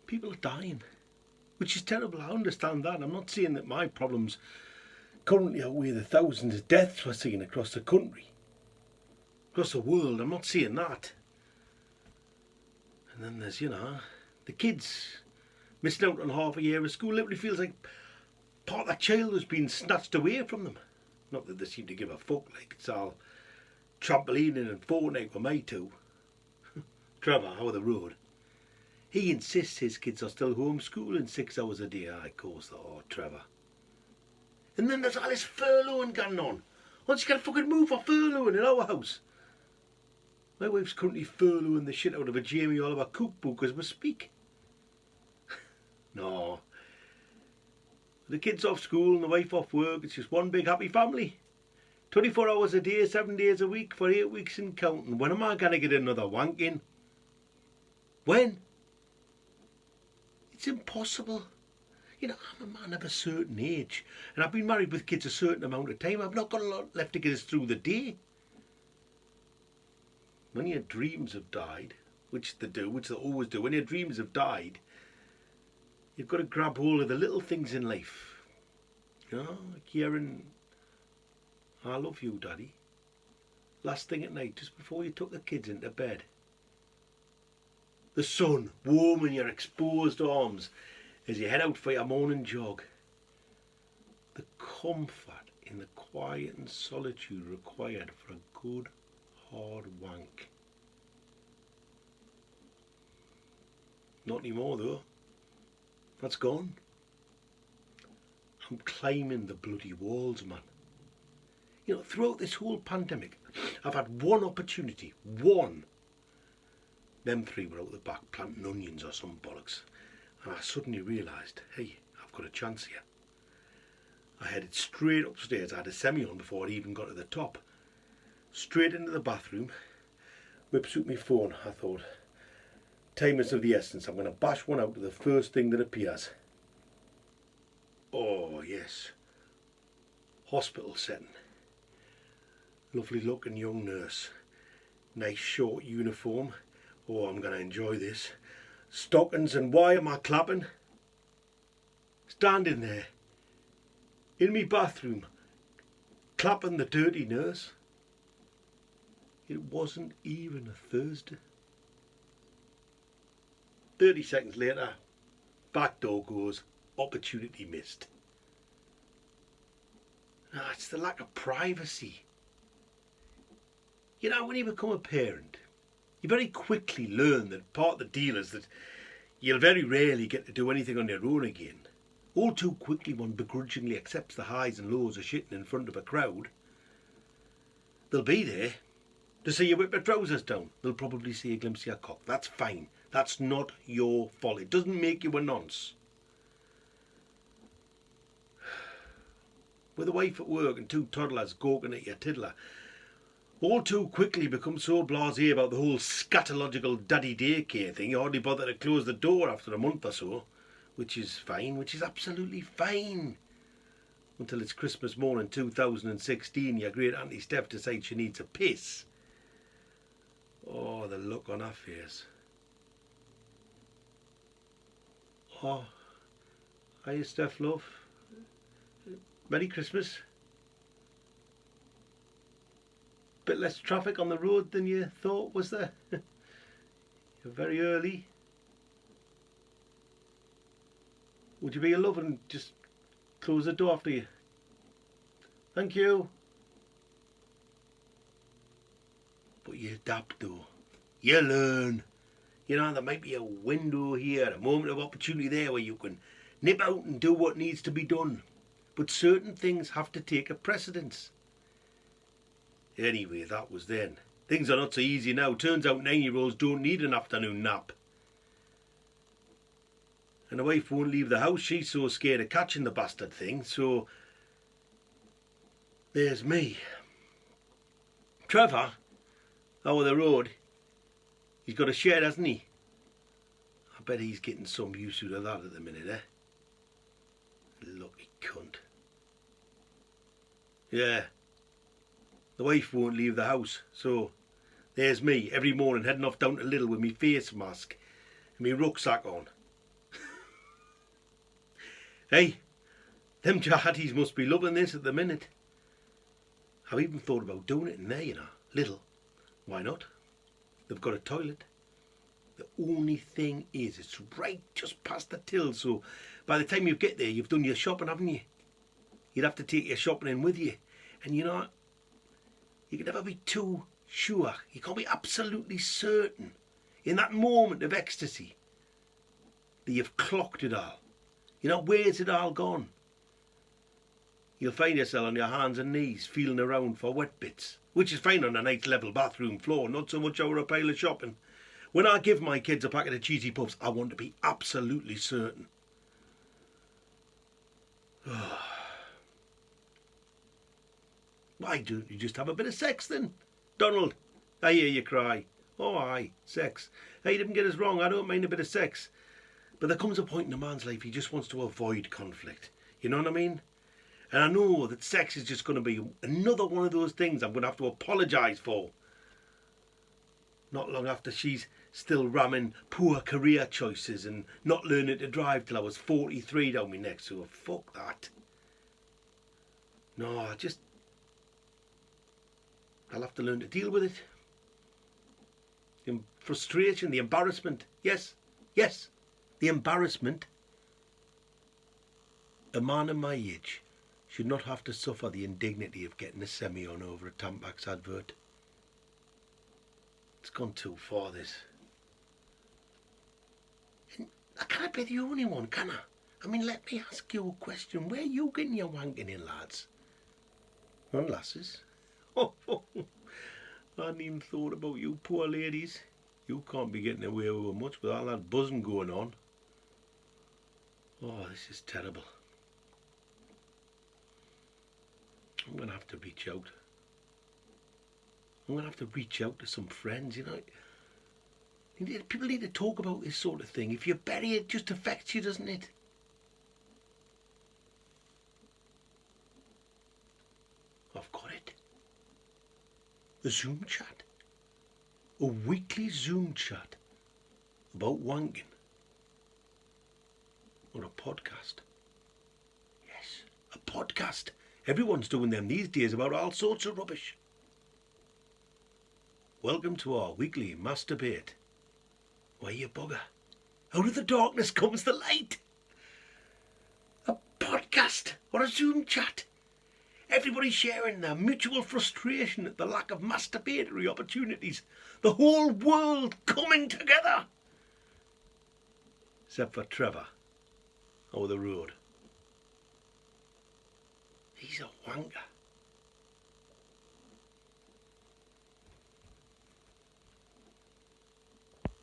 People are dying, which is terrible. I understand that. I'm not saying that my problems currently outweigh the thousands of deaths we're seeing across the country, across the world. I'm not saying that. And then there's, the kids missing out on half a year of school. Literally feels like part of that child has been snatched away from them. Not that they seem to give a fuck, like it's all trampolining and Fortnite with my two. Trevor, how are the road? He insists his kids are still homeschooling 6 hours a day. Of course they are, Trevor. And then there's all this furloughing going on. Once you got to fucking move for furloughing in our house. My wife's currently furloughing the shit out of a Jamie Oliver cookbook as we speak. No. The kids off school and the wife off work. It's just one big happy family. 24 hours a day, 7 days a week for 8 weeks and counting. When am I going to get another wank in? When? It's impossible. I'm a man of a certain age, and I've been married with kids a certain amount of time. I've not got a lot left to get us through the day. When your dreams have died, which they always do, when your dreams have died, you've got to grab hold of the little things in life. Like hearing, I love you, Daddy, last thing at night, just before you took the kids into bed. The sun warm in your exposed arms as you head out for your morning jog. The comfort in the quiet and solitude required for a good hard wank. Not anymore though. That's gone. I'm climbing the bloody walls, man. Throughout this whole pandemic, I've had one opportunity, one. Them three were out the back planting onions or some bollocks. And I suddenly realised, hey, I've got a chance here. I headed straight upstairs. I had a semi on before I even got to the top. Straight into the bathroom. Whips out my phone. I thought, time is of the essence. I'm going to bash one out to the first thing that appears. Oh, yes. Hospital setting. Lovely looking young nurse. Nice short uniform. Oh, I'm going to enjoy this. Stockings, and why am I clapping? Standing there, in me bathroom, clapping the dirty nurse. It wasn't even a Thursday. 30 seconds later, back door goes, opportunity missed. It's the lack of privacy. When you become a parent, you very quickly learn that part of the deal is that you'll very rarely get to do anything on your own again. All too quickly one begrudgingly accepts the highs and lows of shitting in front of a crowd. They'll be there to see you whip your trousers down. They'll probably see a glimpse of your cock. That's fine. That's not your fault. It doesn't make you a nonce. With a wife at work and 2 toddlers gawking at your tiddler, all too quickly become so blasé about the whole scatological daddy daycare thing, you hardly bother to close the door after a month or so, which is fine, which is absolutely fine. Until it's Christmas morning 2016, your great Auntie Steph decides she needs a piss. Oh, the look on her face. Oh, hiya Steph, love. Merry Christmas. Bit less traffic on the road than you thought, was there? You're very early. Would you be a love and just close the door after you? Thank you. But you adapt though. You learn. There might be a window here, a moment of opportunity there where you can nip out and do what needs to be done. But certain things have to take a precedence. Anyway, that was then. Things are not so easy now. Turns out 9-year-olds don't need an afternoon nap. And the wife won't leave the house. She's so scared of catching the bastard thing. So, there's me. Trevor, over the road, he's got a shed, hasn't he? I bet he's getting some use out of that at the minute, eh? Lucky cunt. Yeah. The wife won't leave the house, so there's me every morning heading off down to Lidl with me face mask and me rucksack on. Hey, them jihadis must be loving this at the minute. I've even thought about doing it in there, you know. Little. Why not? They've got a toilet. The only thing is, it's right just past the till, so by the time you get there, you've done your shopping, haven't you? You'd have to take your shopping in with you. And you know, you can never be too sure. You can't be absolutely certain in that moment of ecstasy that you've clocked it all. You know, where's it all gone? You'll find yourself on your hands and knees feeling around for wet bits, which is fine on a nice level bathroom floor, not so much over a pile of shopping. When I give my kids a packet of cheesy puffs, I want to be absolutely certain. Why don't you just have a bit of sex then? Donald, I hear you cry. Oh aye, sex. Hey, don't get us wrong, I don't mind a bit of sex. But there comes a point in a man's life he just wants to avoid conflict. You know what I mean? And I know that sex is just going to be another one of those things I'm going to have to apologise for. Not long after she's still ramming poor career choices and not learning to drive till I was 43 down my neck. So fuck that. No, I'll have to learn to deal with it. The frustration, the embarrassment. Yes, the embarrassment. A man of my age should not have to suffer the indignity of getting a semi-on over a Tampax advert. It's gone too far, this. And I can't be the only one, can I? I mean, let me ask you a question. Where are you getting your wanking in, lads? And lasses? I hadn't even thought about you poor ladies. You can't be getting away with much with all that buzzing going on. Oh, this is terrible. I'm going to have to reach out. I'm going to have to reach out to some friends, you know. People need to talk about this sort of thing. If you bury it, it just affects you, doesn't it? I've got it. A Zoom chat. A weekly Zoom chat about wanking. Or a podcast. Yes, a podcast. Everyone's doing them these days about all sorts of rubbish. Welcome to our weekly masturbate. Why, you bugger. Out of the darkness comes the light. A podcast or a Zoom chat. Everybody sharing their mutual frustration at the lack of masturbatory opportunities. The whole world coming together. Except for Trevor. Over the road. He's a wanker.